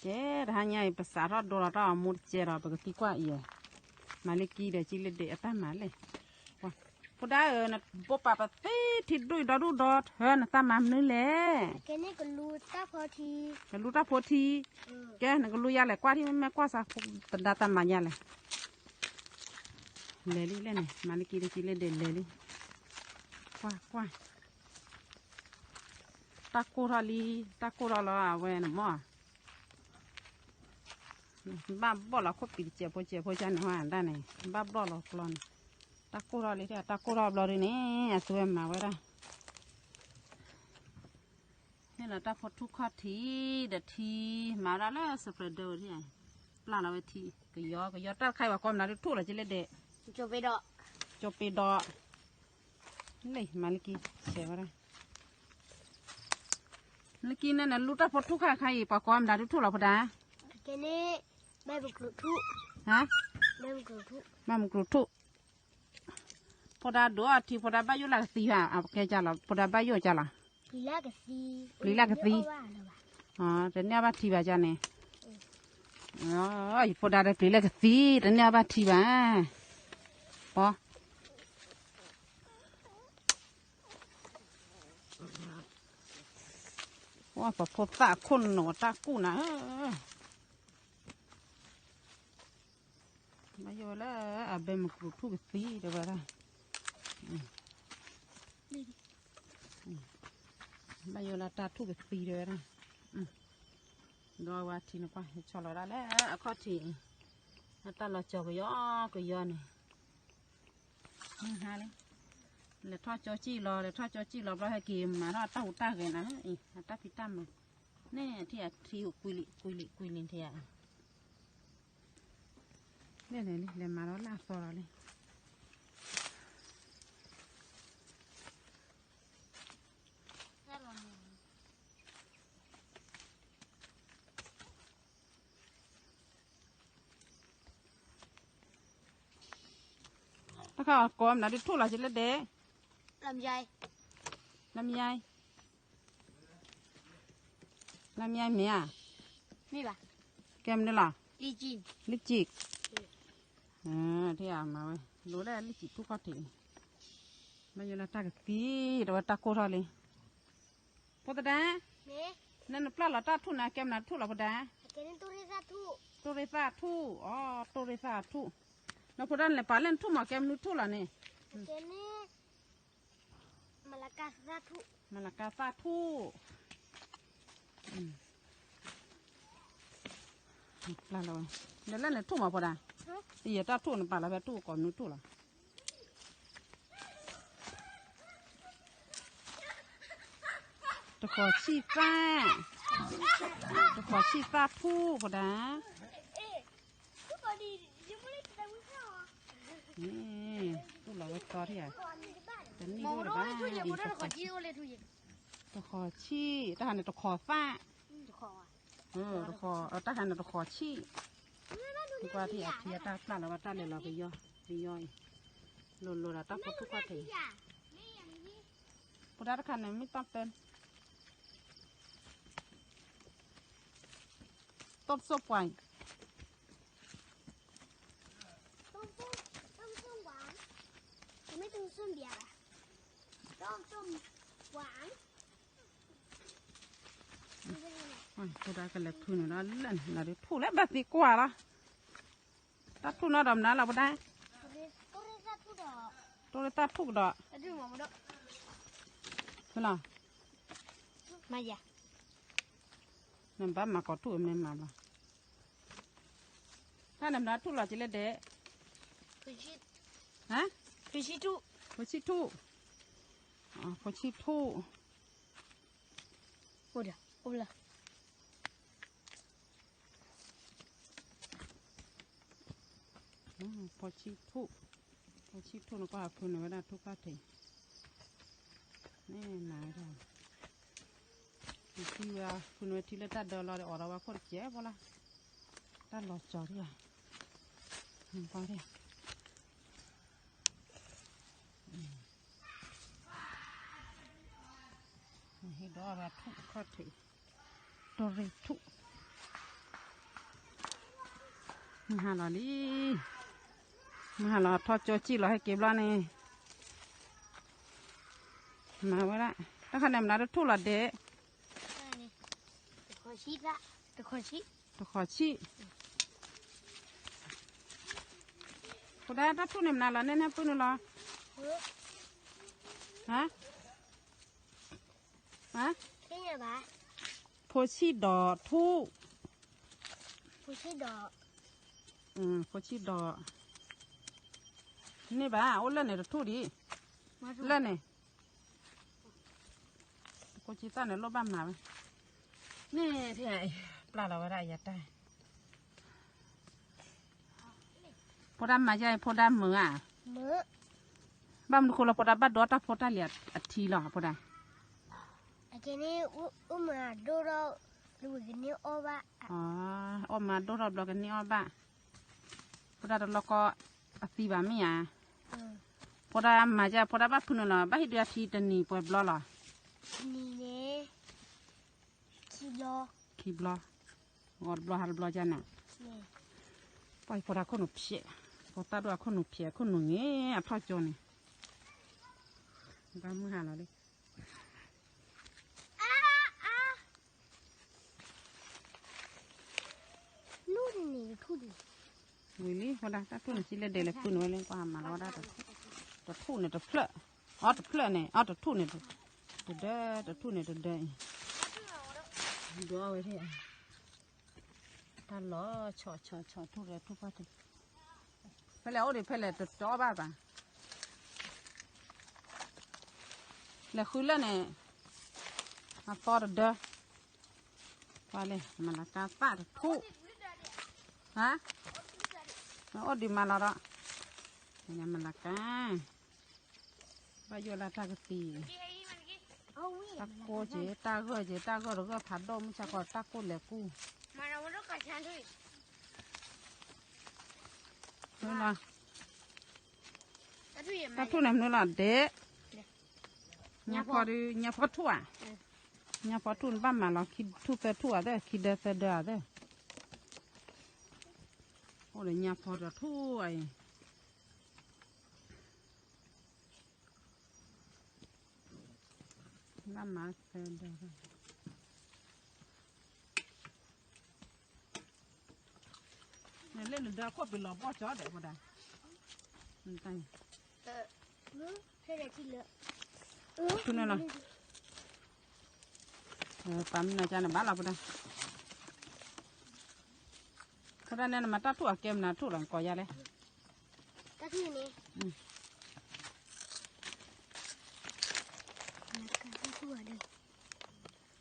chế ra nhảy bớt xả rót đồ ra một chế rồi bớt tí qua yêu mà lấy kia để chỉ lấy để ta mà lấyพอได้นะปปะปะตีทิดด้วยดูดอดเฮ้ยนะตามามนี่แหละแกนี่ก็รู้ตาพอทีก็รู้ตาพอทีแกน่ะก็รู้ยาแหละกว่าที่แม่กว่าซะตันดาตามมายาแหละเลยลิเลยเนี่ยมาลิกีได้กินเลยเด่นเลยลิกว่าตะกูราลีตะกูราละเว้ยนะหม้อบ้าบ่ละคบปีเจียพอจันหัวอันได้เนี่ยบ้าบ่ละกลอนตะกูราลีตะกูราบลอรีเนี่ยสวยมาเว้ยละนี่เราตะพดทุกข้อทีเด็ดทีมาแล้วสเปรดเดอร์ที่ไหนปลาเราไปทีก็ยอตะใครว่าความน่าทุกละจิเลเดจบไปดอกนี่มาลิกีเสียวละลิกีนั่นน่ะลูกตะพดทุกใครปากความน่าทุกละพอดาแกนี่ใบบุกรุทุฮะใบบุกรุทุพอดาดูอ่ะที่พอดาบ้าอยู่ละสีอ่ะเอาแกจ้าละพอดาบ้าอยู่จ้าละลีลากะสีอ๋อแต่เนี่ยบ้าทีบ้าจ้าเนี่ยอ๋อพอดาได้ลีลากะสีแต่เนี่ยบ้าทีบ้าพอว่าพอตาคนหนอตากูนะมาอยู่แล้วอาเบมกรุทุกสีเดี๋ยวละมาอยู่แล้วตาทุกสีเดี๋ยวละรอว่าทีนึงป่ะชอบเราแล้วข้อทีตาเราจอกยอเนี่ยฮะเลยทอดจอจี้รอเราให้กินมาทอดเต้าตากันนะอีตาพิตั้มเนี่ยที่คุยลินเทียเนี่ยมาแล้วลาซอเลยถ้าเขากอมนะดิทุลาจิเลเดลำไยเมียนี่ล่ะแกมนี่ล่ะลิจิกที่มาเว้ยรู้แล้วลิจิกทุกข้อถึงมาอยู่ในตากตีแต่ว่าตาโคตรเลยพอตาดานั่นปลาหลอดตาทุ่นนะแกมนะทุ่นหลอดพอดาแกนี่ตุริซาทุอ๋อตุริซาทุแล้วพอดันเลยปลาเล่นทุ่มมาแกมนุทุ่นละเนี่ยแกนี่มาลากาซาทุปลาเราเดี๋ยวเล่นเลยทุ่มมาพอดาอีตาทุ่นปลาเราแบบทุ่ก่อนนุทุ่นละตะขอชีฟ้าทู่พอดานี่ตู้เราไว้ต่อที่ไหนแต่นี่ดูเลยบ้าดีตะขอชีทหารตะขอฟ้าตะขอทหารตะขอชีดีกว่าที่อาเทียตาปลาเราว่าตาเลยเราไปย่อยหล่นเราตาพอทุกข้อทีพอดาขันเนี่ยไม่ต้องเต้นต้มซุปไว้ต้มส้มหวานไม่ต้มส้มเบียร์ต้มส้มหวานพอได้กันเลยทุนแล้วเล่นนะดิทุนแล้วแบบดีกว่าละตัดทุนเราดำน้ำเราไม่ได้ตัวตัดทุกดอกใช่หรอมาอย่าน้ำบ้ามากอดทุนไม่มาละถ้าน้ำน้ำทุกเราจะเล่นเดะฮะพชิทุพชิทุโอ้ละพชิทุนก็หาทุนไว้ได้ทุกข้าทีนี่หนาจ้ะที่ว่าทุนไว้ที่เล่นตัดเดอเราออกเราว่าคนเจ๊บ่ละตัดหลอดจอดเลยไปเลยให้ดอแบบทุกข้อทีตัวเร็วทุก หาเราดิมาหาเราทอดโจจี้เราให้เก็บแล้วนี่มาไว้ละถ้าขนาดนั้นทุลัดเดะ ตะขอชีละตะขอชี ตะขอชี้กูได้ถ้าทุนนานแล้วเนี่ยปุ่นหรอฮะฮะ ที่ไหนบ้า โพชีดอทุ ผู้ชื่อดอก โพชีดอนี่บ้าโอ้เล่นเนี่ยทุดิ มาดู เล่นเนี่ยโพชีตาเนี่ยรบบ้านมานี่ที่ไหนปลาเราไว้ได้ยัดได้พอดำมาใหญ่พอดำมืออ่ะ มือ บ้านคนเราพอดำบ้านดอตาพอดำเหลียดทีหรอพอดำ ไอ้เจนี่อุ้มมาดูเราดูกันนี่โอ้บ้า อ๋อออกมาดูรอบเรากันนี่อ้อบ้าพอดำเราก็ตีบามีอ่ะพอดำมาใหญ่พอดำบ้านพุ่นเราบ้านเดือดทีตันนี่ปล่อยบล้อหรอ นี่เนี่ยคีบล้อกอดบล้อฮัลบล้อจันน่ะ นี่ ปล่อยพอดำคนหนุ่มเพี้ยพอตาดูคนหนุ่มเพี้ยคนหนุ่มเงี้ยทอดโจนี่บ้านมือหาเราดิ นู่นนี่ทุน วิลี่พอดำถ้าทุ่นสิเลเดลปุ่นไว้เล่นกว่ามาเราได้แต่ทุ่นเนี่ยแต่เพลอะอ๋อแต่เพลอะเนี่ยอ๋อแต่ทุ่นเนี่ยแต่ทุ่นเนี่ยแต่ดูเอาไว้ที่ตาล้อชอทุเรศทุกปัจจุเพลเอาดิเพลแต่จ่อบ้าป่ะแล้วคุยแล้วเนี่ยมาฟอดเด้อว่าเลยมันละกาฟาดทุฮะแล้วอดดิมาแล้วละเนี่ยมันละกาไปอยู่ละตากตี เอาวิ่ง ตาโกเจตาก็เราก็ผัดดมจะก็ตาโกเหล็กกู มาเราต้องการฉันด้วย นู่นละ แล้วทุเรียน ตาทุ่นนู่นละเด็กเนี่ยพอดีเนี่ยพอทั่วเนี่ยพอทุ่นบ้านมาเราคิดทุกแต่ทั่วเด้อคิดเด้อแต่เด้อเด้อโอ้ยเนี่ยพอจะทั่วบ้านมาแต่เด้อเนี่ยเล่นเด้อควบเป็นหลอกบ่อจอเด้อบ่ได้ตั้ง ใช่เลยที่เลอะ ทุนนั่นล่ะปั๊มน่าจะน่ะบ้านเราบ่ได้เพราะฉะนั้นมาตัดทั่วเกมน่ะทั่วหลังก่อยาเลย ก็ที่นี่ทั่วเลย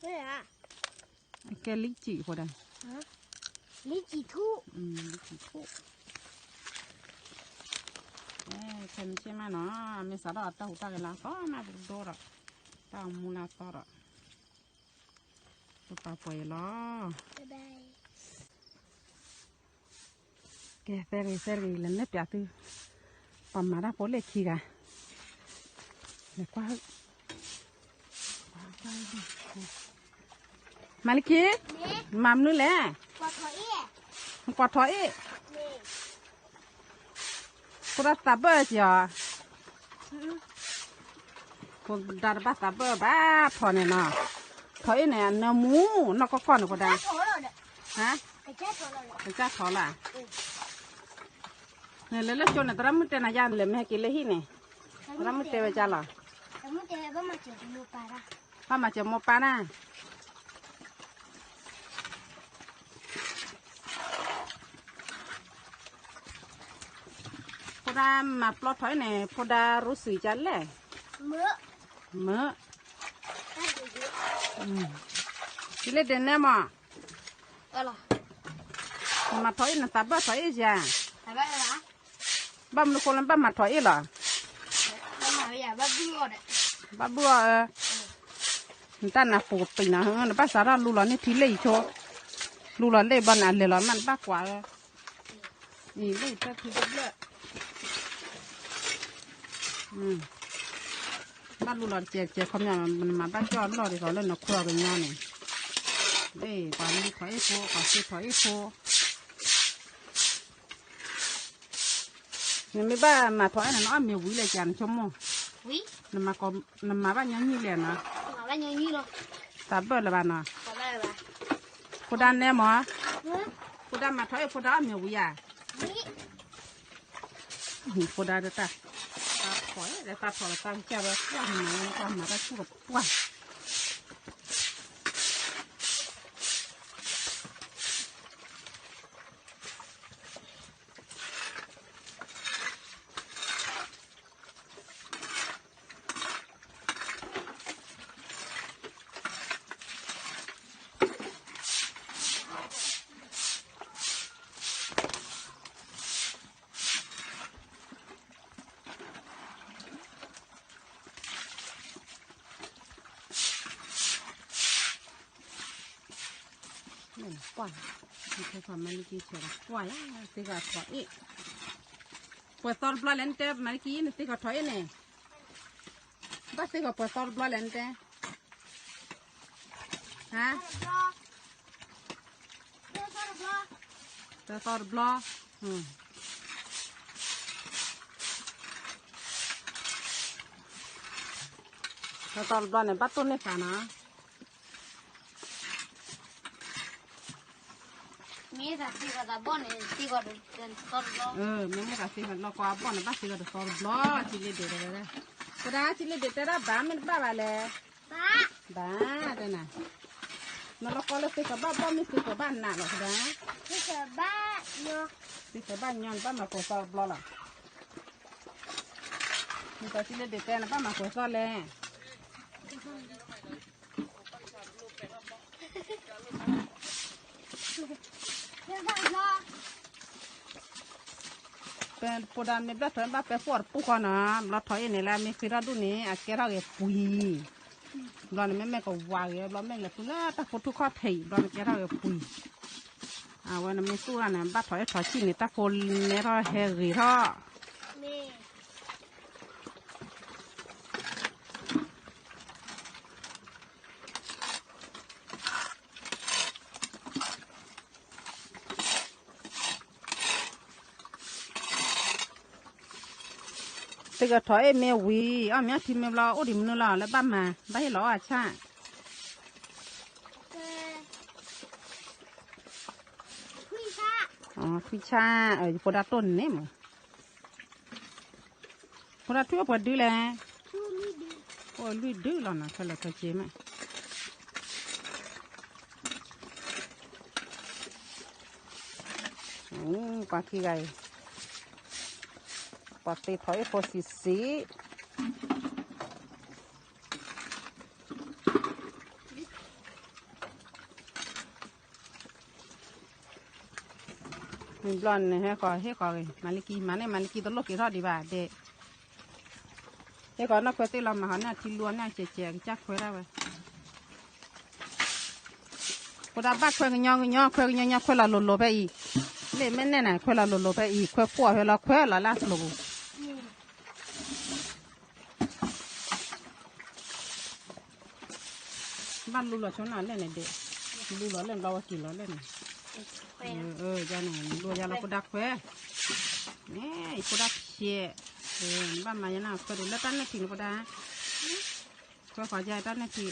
เฮ้ยอ่ะ แกลิจิพอได้ ลิ้นจี่ทุ ลิจิทั่วเค็มใช่ไหมเนาะไม่สาระตาหูตากันละก็มาบุโดระตามูลาตอระตัวตาป่วยล้อ บ๊ายบาย แกเซรีเล่นเล็บยาตื้อปั๊มมาได้พอเล็กขี้กะเล็กกว่ามาลิกี้ นี่ มัมนู่นแหละ ปอดถอยอ่ะ กอดถอย นี่ กูรักตาเบอร์จ้ะกูดัดบ้าตาเบอร์บ้าพอเนี่ยเนาะถอยเนี่ยเนื้อหมูนกก็ก้อนกูได้ แค่ถอยเราเนี่ย ฮะ ไอ้แค่ถอยเราเนี่ย เป็นจ้าถอยละเนี่ยเล่นชนเนี่ยตรามุเตน่ะยานเลยไม่ให้กินเลยที่เนี่ยตรามุเตไปจ้าละ แต่เมื่อเจอก็มาเจอมูปลาละ พามาเจอหมอปลานะพอดามาปลอดถอยเนี่ยพอดารู้สึกจันเลย เมื่อ เมื่อ ได้เยอะ กิเลเดนเนี่ยมั้ง อะไร มาถอยน่ะตาบ้าถอยจ้ะ แต่ว่าอะไร บ้ามันคนละบ้ามาถอยเหรอ เราหมายว่าบ้าบิ้งก่อนอ่ะ บ้าบัวตั้งน่ะปวดตีนะฮะบ้าสาระลูหลานนี่ทีเลยโชลูหลานเลยบ้านอะไรหรอมันบ้ากว่านี่เลยจะทีเดียวบ้านลูหลานเจ๊คำยังมันมาบ้านจอดรอดีกว่าเล่นนักครัวกันยังเนี่ยเอ้ยตอนนี้ถอยโฟก็ซื้อถอยโฟ nhưng mấy ba mà thoại là nó miêu quý lại chán chôm mò quý nằm mà có nằm mà ba nhớ như liền nó mà bao nhiêu nhiêu đâu ta bớt là bà nó có bao là cô đan nè mò quý cô đan mà thoại cô đó miêu quý à cô đan được ta khỏi để ta thọ là ta chơi với qua mà ta chua quá này quả thì phải mà đi chơi quả á thì cả thoại pues todo el planeta aquí no estoy con él va a ser pues todo el planeta hả todo el blo todo el blo này bắt tôn này cả nó mi ta si có ta bon này si có được tốt đó mình cái gì mà nó qua bọn nó bắt gì cái todo el blo chỉ lấy để đây cái đó chỉ lấy để ra bán mình bán lại bán đây này nó có lấy cái bao bao mình cái bán nào rồi đó cái ba nhọ cái bán nhon bán mà có todo el blo là mình có chỉ lấy để tên là bán mà có todo leเป็นปูดานมีแบบเถินแบบเป็นปวดปุ๊กนะเราถอยนี่แหละมีคือเราดูนี่อาเกเราเก็บปุยเราเนี่ยแม่ก็วางเราแม่เลยปุ๊บแต่คนทุกข้อถี่เราเก็บเราเก็บปุยวันนั้นมีสู้นะแบบถอยชิ้นนี่ตะคนเนี่ยเราเฮรีเราแต่ก็ถอยเมียวีเอาเมียที่เมียเราโอ้ดิมนู่นละแล้วบ้านมาบ้านให้เราอาช่าทุยชาพอดาต้นเนี่ยมั้งพอดาทั่วพอดื้อเลยโอ้ลุยดื้อแล้วนะเขาเลยเขาเจ๊ไหมปาขี้ไก่ปาตีถอยพอสีมีบลอนเนี่ยให้ก่อนมาลิกีตัวลูกกี่ทอดดีบ่าเด็กให้ก่อนนักเวทีเรามาหาเนี่ยที่ล้วนเนี่ยเจ๊จักคุยได้ไว้คนดับบ้าคุยกันยองคุยเราหล่อไปอีกเล่นไม่แน่น่ะคุยเราหล่อไปอีกคุยปัวเราคุยเราล่าสลุบ้านลูกเราชนอะไรเนี่ยเด็กลูกเราเล่นเรากี่เราเล่นจานนี่ลูกยาเราคนดักคุยเนี่ยคนดักเชี่ยบ้านมาอย่างน่ะคุยดูแล้วตั้งนาทีนี่คนดักคุยขอใจตั้งนาที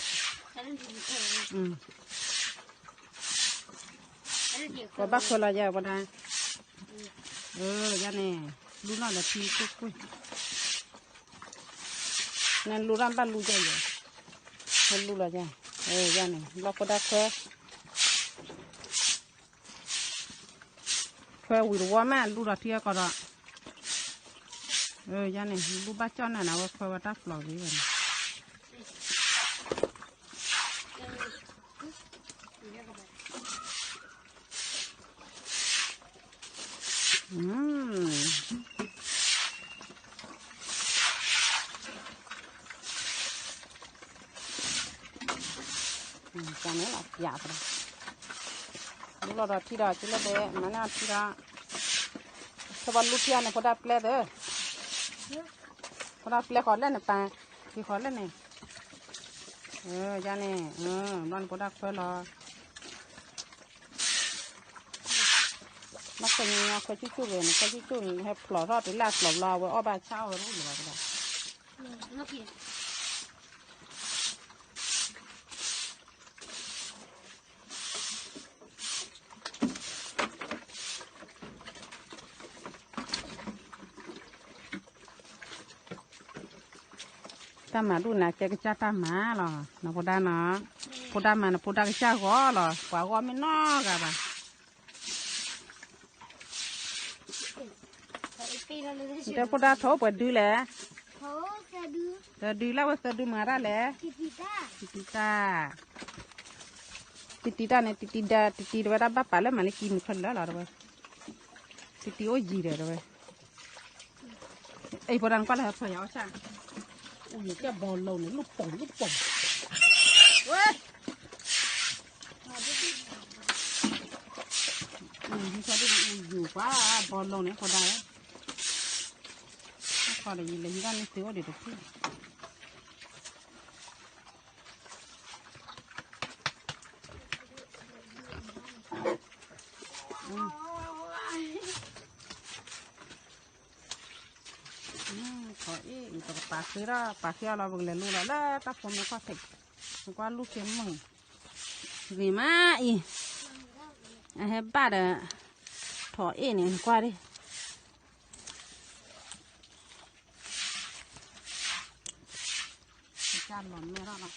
ก็บักคนละอย่างคนดักจานนี่ลูกเราละทีก็คุยนั่นลูกเราบ้านลูกใจอยู่นั่นลูกเราใจจานนี่เราคนดักคุยวิวว่าแม่ลูกเราเที่ยวก็ได้ยันนี่ลูกบ้าจ้อนน่ะนะว่าคุยว่าตักหลอกดีกันจานนี้หลับหยาบเลยลูกเราที่เราที่เราเดะมันน่าที่เราสบัดลูกที่อันนี้พอได้เปล่าเด้อพอได้เปล่าขอเล่นน่ะป่ะที่ขอเล่นนี่จานนี่ร้อนพอได้เปล่า nó còn nhau có chút chút về nó có chút chút hay phở rót đến là phở lò với ba sao rồi đúng rồi đó nó kìa ta mà đun là cái cha ta mà rồi nó phụ đa mà nó phụ đa cái cha gõ rồi quả gõ mới no cả bàแต่พอดาโถเปิดดูแลแต่ดูแล้วว่าจะดูมาได้แหละติตาติดว่าได้บ้าป่าแล้วมันเลยกินคนแล้วหรอเว้ยติโอ้ยจีเลยเว้ยไอ้พอดังก็แล้วพอยาวช่างอุ้ยแกบอลเราเนี่ยลูกป่องเว้ยที่ชอบดูอยู่ว่าบอลเราเนี่ยพอได้พอได้ยินเลยที่ด้านนี้ซื้อเดี๋ยวพี่ขออีกตัวปลาเสือเราบุกเลยลูกเราแล้วตาผมไม่ก็เสกไม่ก็ลูกเข็มมึงวีมาอีไอ้บ้าเด้อถออีเนี่ยกว่าดิจานหล่อนไม่รอดหรอก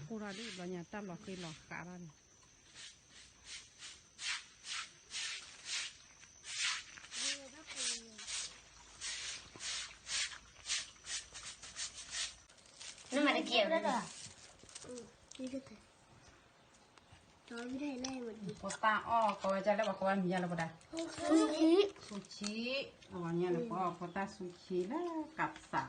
กูรอดิบางอย่างตั้งหลอกตีหลอกกาบ้านนี่มันเกี่ยวได้เหรอนี่ก็ได้จอยไม่ได้แน่หมดดิ พอตาอ้อเขาจะเรียกว่าเขาว่ามีอะไรบ้างซูชิอ๋อเนี่ยนะพอตาซูชิแล้วกับสา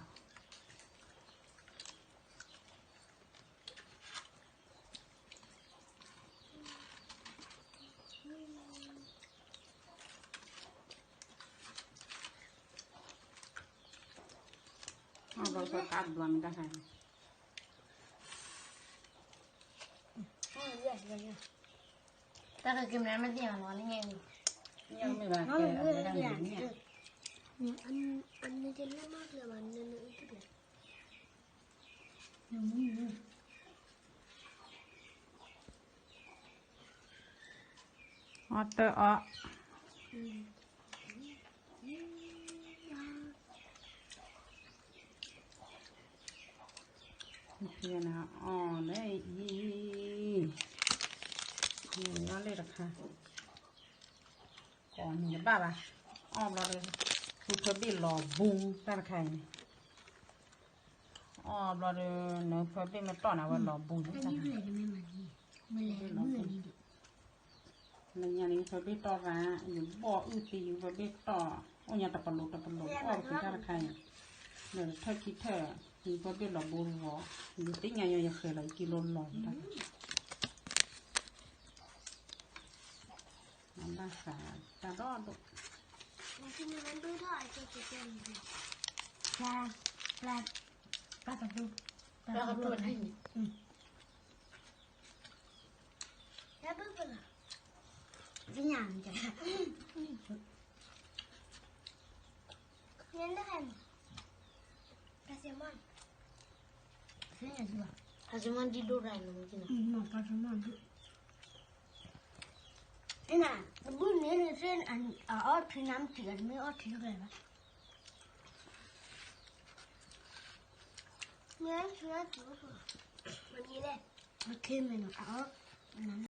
เราจะตัดดวงได้ถ้าเกิดกินน้ำมันเดียวร้อนยังไงยังไม่ว่าแกอะไรได้อย่างนี้อันนี้จะเล่นมากเลยมันเนื้อที่เด็ดออเตอร์อ๋อเพียนะอ๋อเลยย้อนเลยหรอคะก่อนนี่จะบ้าป่ะอ้อมเราเลยคือเพื่อบินหล่อบุ้งตั้งใครเนี่ยอ้อมเราเลยเนื้อเพื่อบินมาต้อนเอาไว้หล่อบุ้งตั้งใครมันยังนี้เพื่อบินต่อมาอยู่บ่อตีอยู่เพื่อบินต่อโอ้ยตะปลุกอ้อมคือตั้งใครเนี่ยเธอคิดเธออยู่เพื่อบินหล่อบุ้งหัวอยู่ติ๊กไงยังเคยเลยกิโลหล่อได้บ้าสาจะรอดกินมันดูท่อไอ้ตัวเจ๋งปลาตะปูแล้วก็ตัวนี้แล้วเพิ่งเป็นอะเป็นอย่างจ้ะงั้นได้ปลาแซลมอนใช่ไหมจ๊ะปลาแซลมอนที่ดูได้หนูกินนะปลาแซลมอนนี่นะบุญนี่เส้นอันอ้อที่น้ำเกลือไม่อ้อที่อะไรวะเนี่ยเชื้อตัวมันนี่แหละมันเข้มเลยนะอ้อ